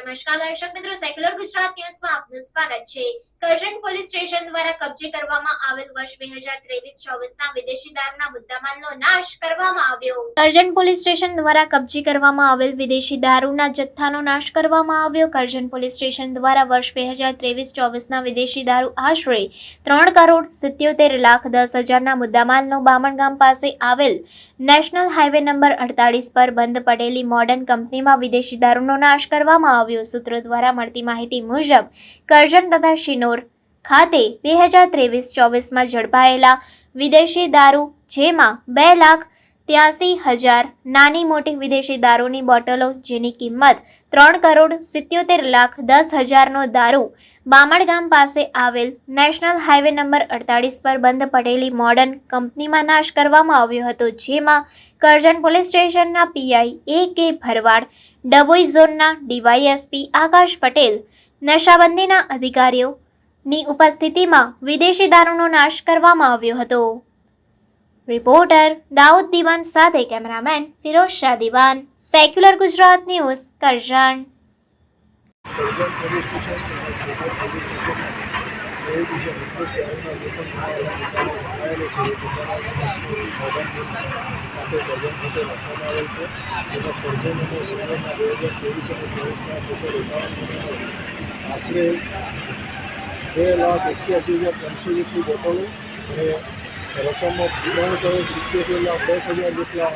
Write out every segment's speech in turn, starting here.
નમસ્કાર દર્શક મિત્રો, સેક્યુલર ગુજરાત ન્યૂઝમાં આપનું સ્વાગત છે। કરજણ પોલીસ સ્ટેશન દ્વારા કબજે કરવામાં આવેલ વર્ષ 2023-24ના વિદેશી દારૂના મુદ્દામાલનો નાશ કરવામાં આવ્યો। કરજણ પોલીસ સ્ટેશન દ્વારા કબજે કરવામાં આવેલ વિદેશી દારૂના જથ્થાનો નાશ કરવામાં આવ્યો। કરજણ પોલીસ સ્ટેશન દ્વારા વર્ષ 2023-24ના વિદેશી દારૂ આશરે 3,77,10,000ના મુદ્દામાલનો બામણગામ પાસે આવેલ નેશનલ હાઈવે નંબર 48 પર બંધ પડેલી મોડર્ન કંપનીમાં વિદેશી દારૂનો નાશ કરવામાં આવ્યો। સૂત્રો દ્વારા મળતી માહિતી મુજબ કરજણ તથા શિનોર ખાતે 2023-24માં ઝડપાયેલા વિદેશી દારૂ, જેમાં 2,83,000 નાની મોટી વિદેશી દારૂની બોટલો, જેની કિંમત 3,77,10,000નો દારૂ બામણગામ પાસે આવેલ નેશનલ હાઈવે નંબર 48 પર બંધ પડેલી મોડર્ન કંપનીમાં નાશ કરવામાં આવ્યો હતો, જેમાં કરજણ પોલીસ સ્ટેશનના પીઆઈ A.K. ભરવાડ, ડભોઈ ઝોનના ડીવાયએસપી આકાશ પટેલ, નશાબંધીના અધિકારીઓની ઉપસ્થિતિમાં વિદેશી દારૂનો નાશ કરવામાં આવ્યો હતો। રિપોર્ટર દાઉદ દિવાન સાથે cameraman Firoz Shah Diwan, secular Gujarat news, Karjan. Karjan police station અને સિનોર પોલીસ સ્ટેશનમાં કોઈ બીજા નિર્દોષ દારૂના વેતન આવેલો છે। મોડર્ન મિલ્સ ખાતે કરજણ ખાતે રાખવામાં આવેલ છે, જેમાં કરજણ અને સિનોરના 2023 અને 24ના ટોટલ 51 આશરે 2,81,300 જેટલી બોટલો અને રકમો 3,77,10,000 જેટલા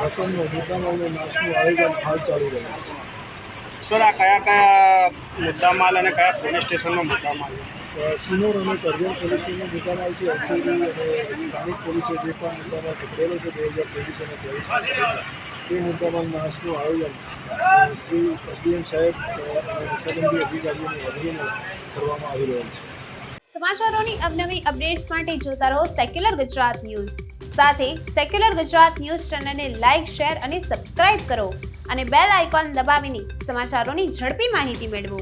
રકમનો મુદ્દામાલનો નાશનું આયોજન હાલ ચાલી રહ્યું છે। સર, આ કયા મુદ્દામાલ અને કયા પોલીસ સ્ટેશનનો મુદ્દામાલ? સિનોર અને કરજણ પોલીસનો મુદ્દામાલ છે। એલસીબી અને સ્થાનિક પોલીસે જે પણ મુદ્દામાલ પકડેલો છે 2023 અને 24 તે મુદ્દામાલ નાશનું આયોજન શ્રી એસડીએમ સાહેબ અને નશાબંધી અધિકારીઓની હાજરીમાં કરવામાં આવી રહ્યું છે। સમાચારોની અવનવી અપડેટ્સ માટે જોતા રહો સેક્યુલર ગુજરાત ન્યૂઝ। સાથે સેક્યુલર ગુજરાત ન્યૂઝ ચેનલને લાઇક, શેર અને સબસ્ક્રાઇબ કરો અને બેલ આઇકોન દબાવીને સમાચારોની ઝડપી માહિતી મેળવો।